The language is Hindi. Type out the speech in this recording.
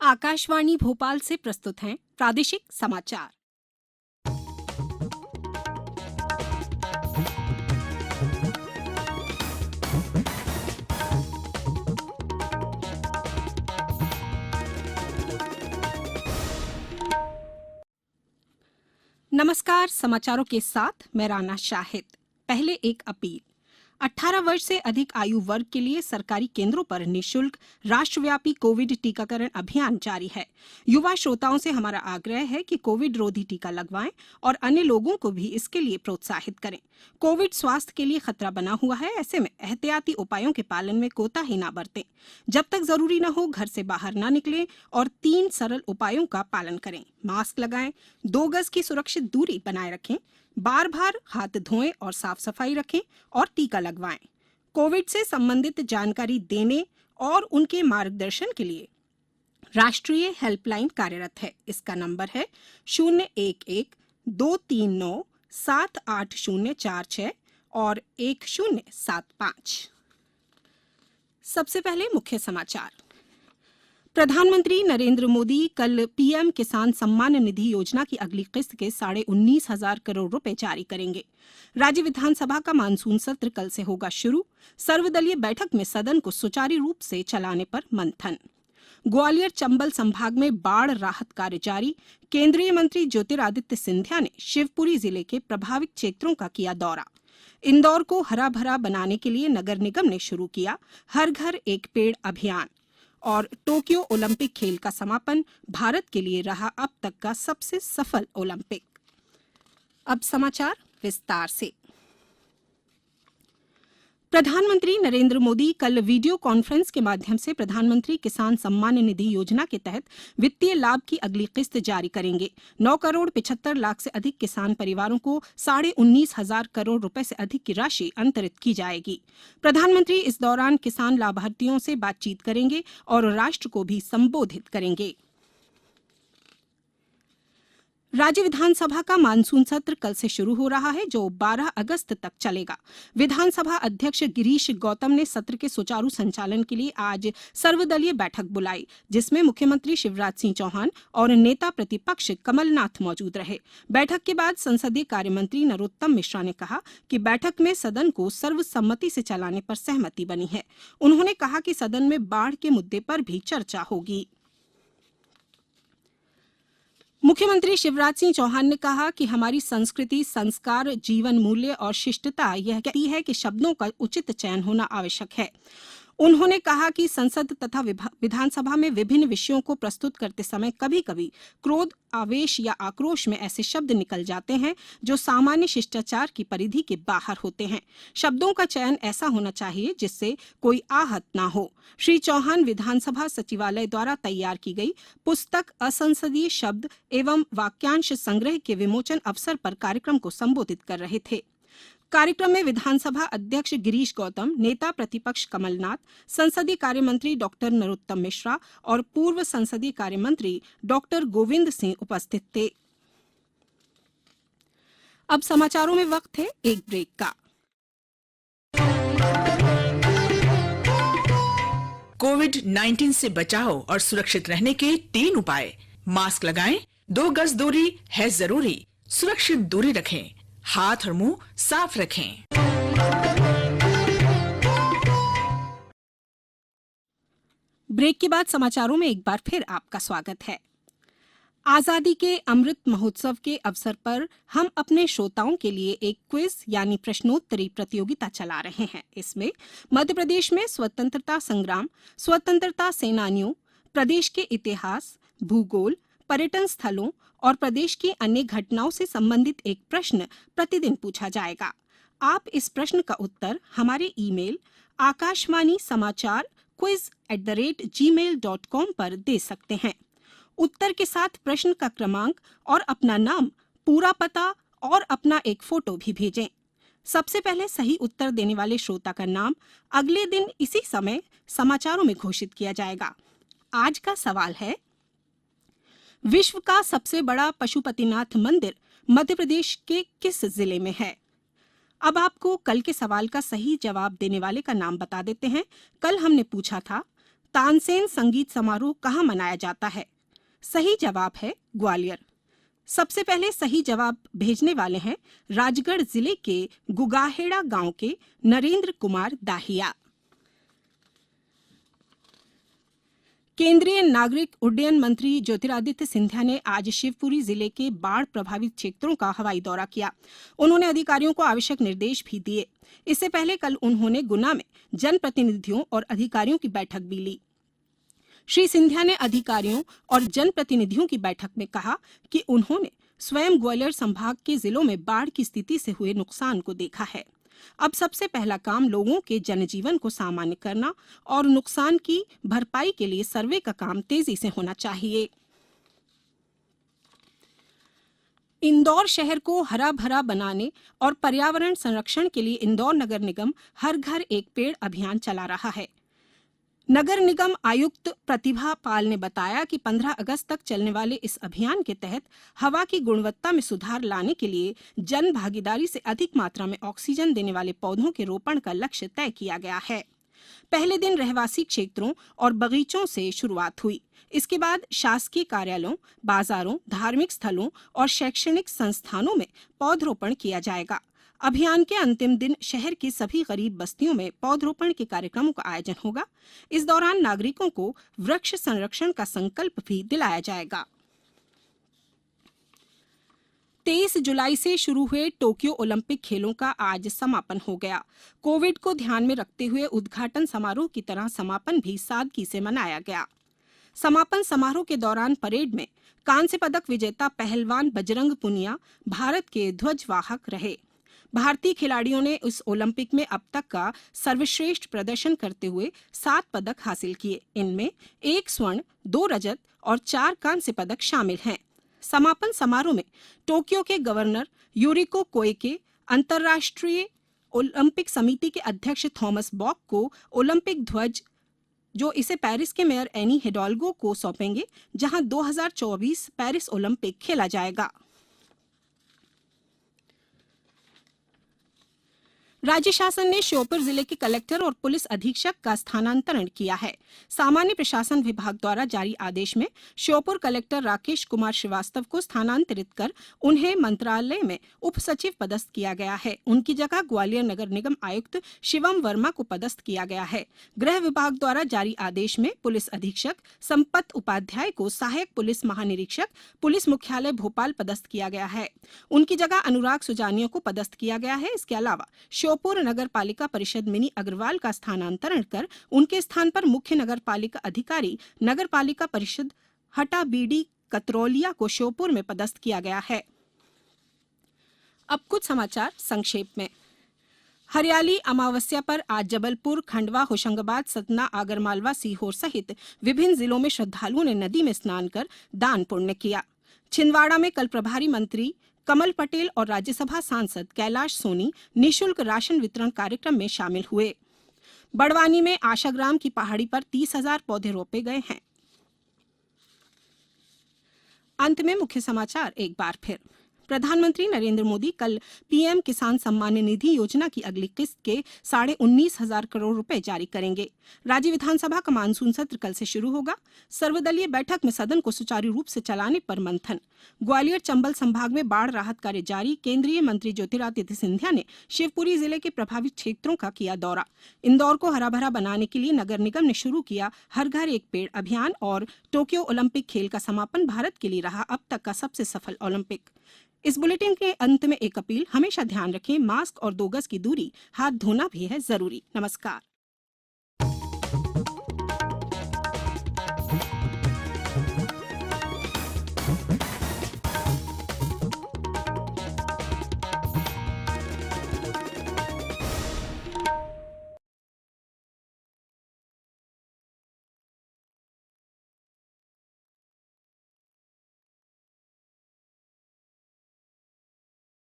आकाशवाणी भोपाल से प्रस्तुत हैं प्रादेशिक समाचार। नमस्कार, समाचारों के साथ मैं राना शाहिद। पहले एक अपील। 18 वर्ष से अधिक आयु वर्ग के लिए सरकारी केंद्रों पर निःशुल्क राष्ट्रव्यापी कोविड टीकाकरण अभियान जारी है। युवा श्रोताओं से हमारा आग्रह है कि कोविड रोधी टीका लगवाएं और अन्य लोगों को भी इसके लिए प्रोत्साहित करें। कोविड स्वास्थ्य के लिए खतरा बना हुआ है, ऐसे में एहतियाती उपायों के पालन में कोताही न बरतें। जब तक जरूरी न हो घर से बाहर न निकलें और 3 सरल उपायों का पालन करें। मास्क लगाएं, 2 गज की सुरक्षित दूरी बनाए रखें, बार-बार हाथ धोएं और साफ सफाई रखें और टीका लगवाएं। कोविड से संबंधित जानकारी देने और उनके मार्गदर्शन के लिए राष्ट्रीय हेल्पलाइन कार्यरत है। इसका नंबर है 011-239-78046 और 1075। सबसे पहले मुख्य समाचार। प्रधानमंत्री नरेंद्र मोदी कल पीएम किसान सम्मान निधि योजना की अगली किस्त के 19,500 करोड़ रुपए जारी करेंगे। राज्य विधानसभा का मानसून सत्र कल से होगा शुरू। सर्वदलीय बैठक में सदन को सुचारू रूप से चलाने पर मंथन। ग्वालियर चंबल संभाग में बाढ़ राहत कार्य जारी। केंद्रीय मंत्री ज्योतिरादित्य सिंधिया ने शिवपुरी जिले के प्रभावित क्षेत्रों का किया दौरा। इंदौर को हरा भरा बनाने के लिए नगर निगम ने शुरू किया हर घर एक पेड़ अभियान। और टोक्यो ओलंपिक खेल का समापन भारत के लिए रहा अब तक का सबसे सफल ओलंपिक। अब समाचार विस्तार से। प्रधानमंत्री नरेंद्र मोदी कल वीडियो कॉन्फ्रेंस के माध्यम से प्रधानमंत्री किसान सम्मान निधि योजना के तहत वित्तीय लाभ की अगली किस्त जारी करेंगे। 9 करोड़ 75 लाख से अधिक किसान परिवारों को 19,500 करोड़ रुपए से अधिक की राशि अंतरित की जाएगी। प्रधानमंत्री इस दौरान किसान लाभार्थियों से बातचीत करेंगे और राष्ट्र को भी संबोधित करेंगे। राज्य विधानसभा का मानसून सत्र कल से शुरू हो रहा है, जो 12 अगस्त तक चलेगा। विधानसभा अध्यक्ष गिरीश गौतम ने सत्र के सुचारू संचालन के लिए आज सर्वदलीय बैठक बुलाई, जिसमें मुख्यमंत्री शिवराज सिंह चौहान और नेता प्रतिपक्ष कमलनाथ मौजूद रहे। बैठक के बाद संसदीय कार्य मंत्री नरोत्तम मिश्रा ने कहा कि बैठक में सदन को सर्वसम्मति से चलाने पर सहमति बनी है। उन्होंने कहा कि सदन में बाढ़ के मुद्दे पर भी चर्चा होगी। मुख्यमंत्री शिवराज सिंह चौहान ने कहा कि हमारी संस्कृति, संस्कार, जीवन मूल्य और शिष्टता यह कहती है कि शब्दों का उचित चयन होना आवश्यक है। उन्होंने कहा कि संसद तथा विधानसभा में विभिन्न विषयों को प्रस्तुत करते समय कभी-कभी क्रोध, आवेश या आक्रोश में ऐसे शब्द निकल जाते हैं जो सामान्य शिष्टाचार की परिधि के बाहर होते हैं। शब्दों का चयन ऐसा होना चाहिए जिससे कोई आहत ना हो। श्री चौहान विधानसभा सचिवालय द्वारा तैयार की गई पुस्तक असंसदीय शब्द एवं वाक्यांश संग्रह के विमोचन अवसर पर कार्यक्रम को संबोधित कर रहे थे। कार्यक्रम में विधानसभा अध्यक्ष गिरीश गौतम, नेता प्रतिपक्ष कमलनाथ, संसदीय कार्य मंत्री डॉक्टर नरोत्तम मिश्रा और पूर्व संसदीय कार्य मंत्री डॉक्टर गोविंद सिंह उपस्थित थे। अब समाचारों में वक्त है एक ब्रेक का। कोविड-19 से बचाव और सुरक्षित रहने के 3 उपाय। मास्क लगाएं, 2 गज दूरी है जरूरी, सुरक्षित दूरी रखें, हाथ और मुंह साफ रखें। ब्रेक के बाद समाचारों में एक बार फिर आपका स्वागत है। आजादी के अमृत महोत्सव के अवसर पर हम अपने श्रोताओं के लिए एक क्विज यानी प्रश्नोत्तरी प्रतियोगिता चला रहे हैं। इसमें मध्य प्रदेश में स्वतंत्रता संग्राम, स्वतंत्रता सेनानियों, प्रदेश के इतिहास, भूगोल, पर्यटन स्थलों और प्रदेश की अन्य घटनाओं से संबंधित एक प्रश्न प्रतिदिन पूछा जाएगा। आप इस प्रश्न का उत्तर हमारे ईमेल akashvanisamacharquiz@gmail.com पर दे सकते हैं। उत्तर के साथ प्रश्न का क्रमांक और अपना नाम, पूरा पता और अपना एक फोटो भी भेजें। सबसे पहले सही उत्तर देने वाले श्रोता का नाम अगले दिन इसी समय समाचारों में घोषित किया जाएगा। आज का सवाल है, विश्व का सबसे बड़ा पशुपतिनाथ मंदिर मध्य प्रदेश के किस जिले में है? अब आपको कल के सवाल का सही जवाब देने वाले का नाम बता देते हैं। कल हमने पूछा था, तानसेन संगीत समारोह कहाँ मनाया जाता है? सही जवाब है ग्वालियर। सबसे पहले सही जवाब भेजने वाले हैं राजगढ़ जिले के गुगाहेड़ा गांव के नरेंद्र कुमार दाहिया। केंद्रीय नागरिक उड्डयन मंत्री ज्योतिरादित्य सिंधिया ने आज शिवपुरी जिले के बाढ़ प्रभावित क्षेत्रों का हवाई दौरा किया। उन्होंने अधिकारियों को आवश्यक निर्देश भी दिए। इससे पहले कल उन्होंने गुना में जनप्रतिनिधियों और अधिकारियों की बैठक भी ली। श्री सिंधिया ने अधिकारियों और जनप्रतिनिधियों की बैठक में कहा कि उन्होंने स्वयं ग्वालियर संभाग के जिलों में बाढ़ की स्थिति से हुए नुकसान को देखा है। अब सबसे पहला काम लोगों के जनजीवन को सामान्य करना और नुकसान की भरपाई के लिए सर्वे का काम तेजी से होना चाहिए। इंदौर शहर को हरा भरा बनाने और पर्यावरण संरक्षण के लिए इंदौर नगर निगम हर घर एक पेड़ अभियान चला रहा है। नगर निगम आयुक्त प्रतिभा पाल ने बताया कि 15 अगस्त तक चलने वाले इस अभियान के तहत हवा की गुणवत्ता में सुधार लाने के लिए जन भागीदारी से अधिक मात्रा में ऑक्सीजन देने वाले पौधों के रोपण का लक्ष्य तय किया गया है। पहले दिन रहवासी क्षेत्रों और बगीचों से शुरुआत हुई। इसके बाद शासकीय कार्यालयों, बाजारों, धार्मिक स्थलों और शैक्षणिक संस्थानों में पौधरोपण किया जाएगा। अभियान के अंतिम दिन शहर की सभी गरीब बस्तियों में पौधरोपण के कार्यक्रमों का आयोजन होगा। इस दौरान नागरिकों को वृक्ष संरक्षण का संकल्प भी दिलाया जाएगा। 23 जुलाई से शुरू हुए टोक्यो ओलंपिक खेलों का आज समापन हो गया। कोविड को ध्यान में रखते हुए उद्घाटन समारोह की तरह समापन भी सादगी से मनाया गया। समापन समारोह के दौरान परेड में कांस्य पदक विजेता पहलवान बजरंग पुनिया भारत के ध्वजवाहक रहे। भारतीय खिलाड़ियों ने इस ओलंपिक में अब तक का सर्वश्रेष्ठ प्रदर्शन करते हुए 7 पदक हासिल किए। इनमें 1 स्वर्ण, 2 रजत और 4 कांस्य पदक शामिल हैं। समापन समारोह में टोक्यो के गवर्नर यूरिको कोइके, अंतर्राष्ट्रीय ओलंपिक समिति के अध्यक्ष थॉमस बॉक को ओलंपिक ध्वज, जो इसे पेरिस के मेयर एनी हिडोल्गो को सौंपेंगे, जहां 2024 पेरिस ओलंपिक खेला जाएगा। राज्य शासन ने श्योपुर जिले के कलेक्टर और पुलिस अधीक्षक का स्थानांतरण किया है। सामान्य प्रशासन विभाग द्वारा जारी आदेश में श्योपुर कलेक्टर राकेश कुमार श्रीवास्तव को स्थानांतरित कर उन्हें मंत्रालय में उप सचिव पदस्थ किया गया है। उनकी जगह ग्वालियर नगर निगम आयुक्त शिवम वर्मा को पदस्थ किया गया है। गृह विभाग द्वारा जारी आदेश में पुलिस अधीक्षक संपत उपाध्याय को सहायक पुलिस महानिरीक्षक पुलिस मुख्यालय भोपाल पदस्थ किया गया है। उनकी जगह अनुराग सुजानिया को पदस्थ किया गया है। इसके अलावा श्योपुर नगर पालिका परिषद मिनी अग्रवाल का स्थानांतरण कर उनके स्थान पर मुख्य नगर पालिका अधिकारी नगर पालिका परिषद हटा बीडी कतरौलिया को श्योपुर में पदस्थ किया गया है। अब कुछ समाचार संक्षेप में। हरियाली अमावस्या पर आज जबलपुर, खंडवा, होशंगाबाद, सतना, आगरमालवा, सीहोर सहित विभिन्न जिलों में श्रद्धालुओं ने नदी में स्नान कर दान पुण्य किया। छिंदवाड़ा में कल प्रभारी मंत्री कमल पटेल और राज्यसभा सांसद कैलाश सोनी निःशुल्क राशन वितरण कार्यक्रम में शामिल हुए। बड़वानी में आशाग्राम की पहाड़ी पर 30,000 पौधे रोपे गए हैं। अंत में मुख्य समाचार एक बार फिर। प्रधानमंत्री नरेंद्र मोदी कल पीएम किसान सम्मान निधि योजना की अगली किस्त के 19,500 करोड़ रुपए जारी करेंगे। राज्य विधानसभा का मानसून सत्र कल से शुरू होगा। सर्वदलीय बैठक में सदन को सुचारू रूप से चलाने पर मंथन। ग्वालियर चंबल संभाग में बाढ़ राहत कार्य जारी। केंद्रीय मंत्री ज्योतिरादित्य सिंधिया ने शिवपुरी जिले के प्रभावित क्षेत्रों का किया दौरा। इंदौर को हरा भरा बनाने के लिए नगर निगम ने शुरू किया हर घर एक पेड़ अभियान। और टोक्यो ओलंपिक खेल का समापन भारत के लिए रहा अब तक का सबसे सफल ओलंपिक। इस बुलेटिन के अंत में एक अपील। हमेशा ध्यान रखें, मास्क और 2 गज की दूरी, हाथ धोना भी है जरूरी। नमस्कार।